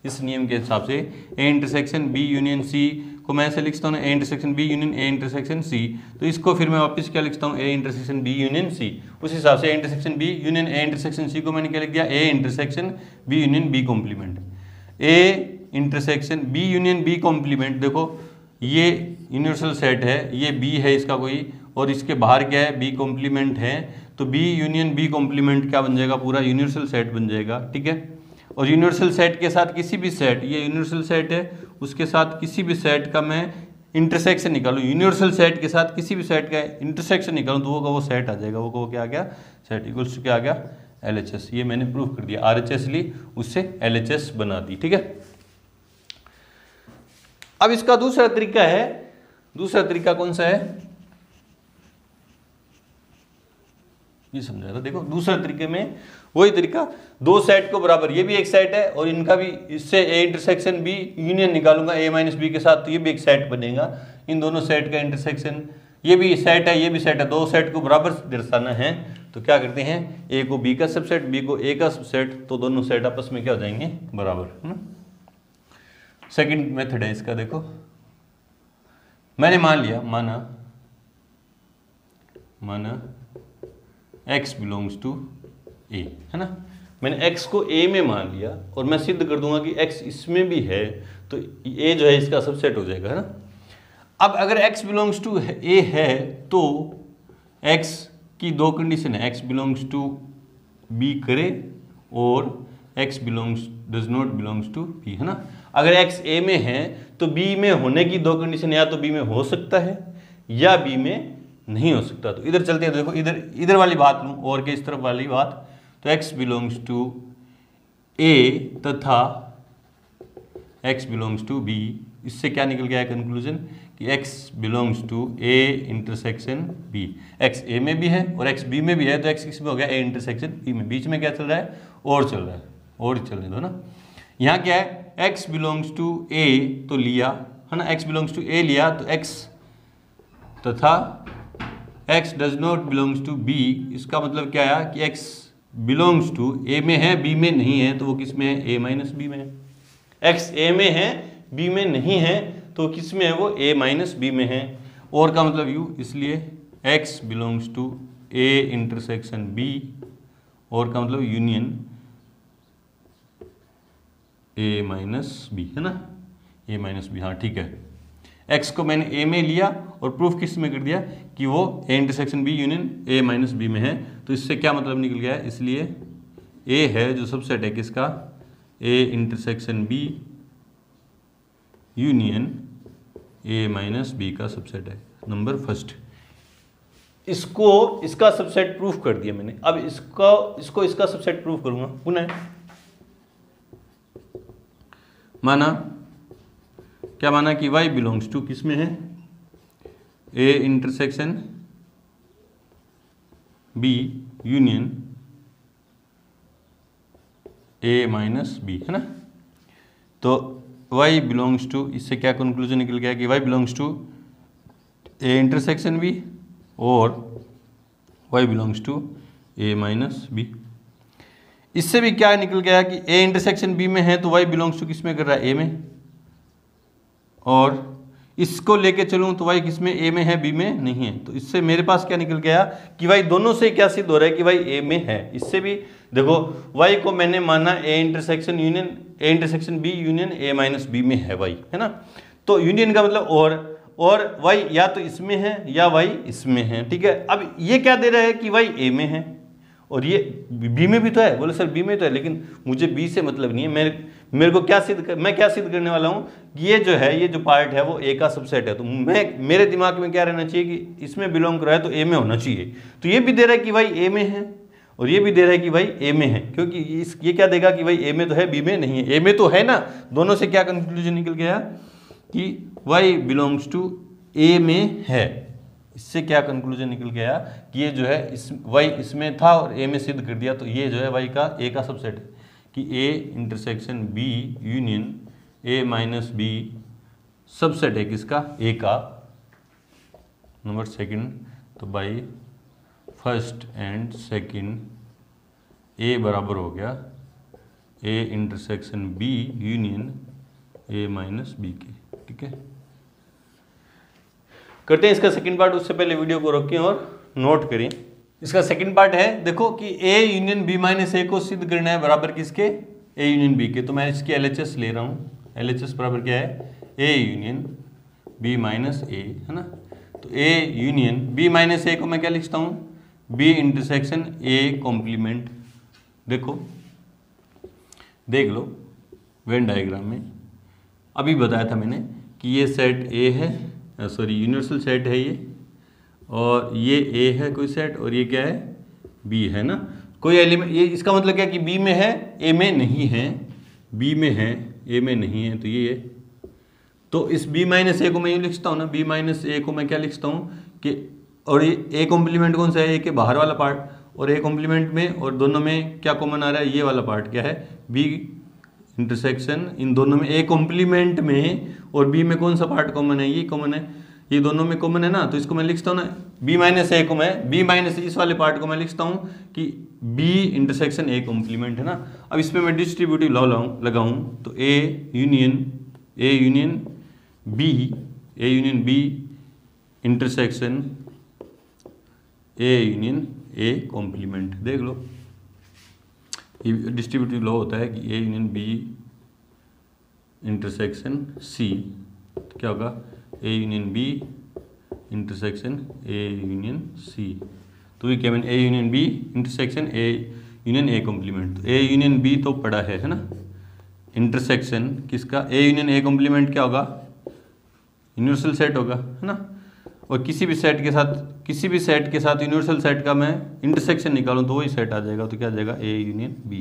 इस नियम के हिसाब से a intersection b union c को मैं ऐसे लिखता हूँ ना, a intersection b union a intersection c। तो इसको फिर मैं वापस क्या लिखता हूँ, a intersection b union c। उस हिसाब से a intersection b union a intersection c को मैंने क्या लिख दिया, a intersection b union b complement. a intersection b union b complement, देखो ये यूनिवर्सल सेट है, ये b है इसका कोई, और इसके बाहर क्या है, b कॉम्प्लीमेंट है। तो b यूनियन b कॉम्प्लीमेंट क्या बन जाएगा, पूरा यूनिवर्सल सेट बन जाएगा। ठीक है, और यूनिवर्सल सेट के साथ किसी भी सेट, ये यूनिवर्सल सेट है, उसके साथ किसी भी सेट का मैं इंटरसेक्शन निकालूं, यूनिवर्सल सेट के साथ किसी भी सेट का इंटरसेक्शन निकालूं, तो वो सेट आ जाएगा। वो क्या आ गया, सेट इक्वल्स टू क्या आ गया, LHS। ये मैंने प्रूफ कर दिया, RHS ली उससे LHS बना दी। ठीक है, अब इसका दूसरा तरीका है। दूसरा तरीका कौन सा है, ये समझा था। देखो दूसरा तरीके में वही तरीका, दो सेट को बराबर, ये भी एक सेट है और इनका भी, इससे a इंटरसेक्शन b यूनियन निकालूंगा a माइनस बी के साथ, तो ये भी एक सेट बनेगा। इन दोनों सेट का इंटरसेक्शन, ये भी सेट है ये भी सेट है, दो सेट को बराबर दर्शाना है तो क्या करते हैं, a को b का सबसेट, b को a का सबसेट, तो दोनों सेट आपस में क्या हो जाएंगे, बराबर, है ना। सेकेंड मेथड है इसका। देखो मैंने मान लिया, माना x बिलोंग्स टू a, है ना। मैंने x को a में मान लिया और मैं सिद्ध कर दूंगा कि x इसमें भी है, तो a जो है इसका सबसेट हो जाएगा, है ना। अब अगर x बिलोंग्स टू a है तो x की दो कंडीशन है, x बिलोंग्स टू b करे और x belongs does not belongs to b, है ना। अगर x a में है तो b में होने की दो कंडीशन, या तो b में हो सकता है या b में नहीं हो सकता। तो इधर चलते हैं, देखो इधर वाली बात लूँ और के इस तरफ वाली बात, तो x बिलोंग्स टू a तथा x बिलोंग्स टू b, इससे क्या निकल गया है कंक्लूजन कि x belongs to a intersection b। x a में भी है और x b में भी है, तो x किस में हो गया, a इंटरसेक्शन b में। बीच में क्या चल रहा है, और चल रहा है, और चलने दो ना। यहाँ क्या है, x बिलोंग्स टू a तो लिया, है ना, x बिलोंग्स टू a लिया, तो x तथा x does not belongs to b, इसका मतलब क्या आया कि x बिलोंग्स टू a में है b में नहीं है, तो वो किस में है, a माइनस b में है। x a में है b में नहीं है तो किस में है, वो a माइनस b में है। और का मतलब u, इसलिए x belongs to a intersection b, और का मतलब यूनियन a माइनस b, है ना, a माइनस b। हाँ ठीक है, x को मैंने a में लिया और प्रूफ किस में कर दिया कि वो a intersection b union a minus b में है। तो इससे क्या मतलब निकल गया है, इसलिए a है जो सबसेट है किसका, a intersection b union a minus b का सबसेट है, नंबर फर्स्ट। इसका सबसेट प्रूफ कर दिया मैंने। अब इसका सबसेट प्रूफ करूंगा पुनः। माना क्या, माना कि y बिलोंग्स टू किस में है, a intersection b union a minus b, है ना। तो y बिलोंग्स टू, इससे क्या कंक्लूजन निकल गया कि y belongs to a intersection b और y belongs to a minus b। इससे भी क्या निकल गया कि a इंटरसेक्शन b में है तो y बिलोंग्स टू किस में कर रहा है, a में, और इसको लेके चलूं तो y किस में, a में है b में नहीं है। तो इससे मेरे पास क्या निकल गया कि y दोनों से क्या सिद्ध हो रहा है कि y a में है। इससे भी देखो y को मैंने माना a intersection b union a minus b में है y, है ना। तो यूनियन का मतलब और y या तो इसमें है या y इसमें है, ठीक है। अब ये क्या दे रहा है कि y a में है और ये b में भी तो है, बोले सर b में तो है, लेकिन मुझे b से मतलब नहीं है। मेरे को क्या मैं क्या सिद्ध करने वाला हूँ, ये जो है, ये जो पार्ट है वो a का सबसेट है। तो मेरे दिमाग में क्या रहना चाहिए कि इसमें बिलोंग कर रहा है तो a में होना चाहिए। तो ये भी दे रहा है कि भाई a में है और ये भी दे रहा है कि भाई a में है, क्योंकि ये क्या देगा कि भाई a में तो है b में नहीं है। a में तो है ना, दोनों से क्या कंक्लूजन निकल गया कि y बिलोंग्स टू a में है। इससे क्या कंक्लूजन निकल गया कि ये जो है y इसमें था और a में सिद्ध कर दिया। तो ये जो है y का a का सबसेट है कि a intersection b union a minus b subset है किसका, a का, नंबर सेकंड। तो by first and second a बराबर हो गया a intersection b union a minus b के, ठीक है। करते हैं इसका सेकंड पार्ट। उससे पहले वीडियो को रोकें और नोट करें। इसका सेकंड पार्ट है, देखो कि a union b minus a को सिद्ध करना है बराबर किसके, a यूनियन b के। तो मैं इसकी LHS ले रहा हूँ। LHS बराबर क्या है, a union b minus a, है ना। तो a union b minus a को मैं क्या लिखता हूँ, b इंटरसेक्शन a कॉम्प्लीमेंट। देखो देख लो वेन डायग्राम में अभी बताया था मैंने कि ये सेट a है, सॉरी यूनिवर्सल सेट है ये, और ये a है कोई सेट, और ये क्या है, b है ना। कोई एलिमेंट, ये इसका मतलब क्या कि b में है a में नहीं है, b में है a में नहीं है, तो ये तो इस b माइनस a को मैं यूँ लिखता हूँ ना, b माइनस a को मैं क्या लिखता हूँ कि, और ये a कॉम्प्लीमेंट कौन सा है, a के बाहर वाला पार्ट, और a कॉम्प्लीमेंट में और दोनों में क्या कॉमन आ रहा है, ये वाला पार्ट क्या है, b इंटरसेक्शन, इन दोनों में a कॉम्प्लीमेंट में और b में कौन सा पार्ट कॉमन है, ये कॉमन है, ये दोनों में कॉमन है ना। तो इसको मैं लिखता हूँ ना, b माइनस a को मैं, b माइनस इस वाले पार्ट को मैं लिखता हूँ कि b इंटरसेक्शन a कॉम्प्लीमेंट, है ना। अब इसमें मैं डिस्ट्रीब्यूटिव लॉ लगाऊँ तो a union b intersection a union a complement. देख लो ये डिस्ट्रीब्यूटिव लॉ होता है कि a union b intersection c, तो क्या होगा, a union b intersection a union c। तो ये क्या मैंने, a union b intersection a union a complement. तो a यूनियन b तो पड़ा है ना, इंटरसेक्शन किसका, a यूनियन a कॉम्प्लीमेंट क्या होगा, यूनिवर्सल सेट होगा, है ना। और किसी भी सेट के साथ यूनिवर्सल सेट का मैं इंटरसेक्शन निकालूं तो वही सेट आ जाएगा। तो क्या आ जाएगा, a union b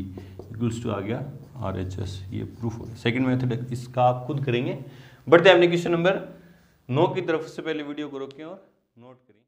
equals to आ गया RHS। ये प्रूफ हो गया। सेकंड मेथड इसका आप खुद करेंगे। बढ़ते हैं अपने क्वेश्चन नंबर 9 की तरफ। से पहले वीडियो को रोकें और नोट करें।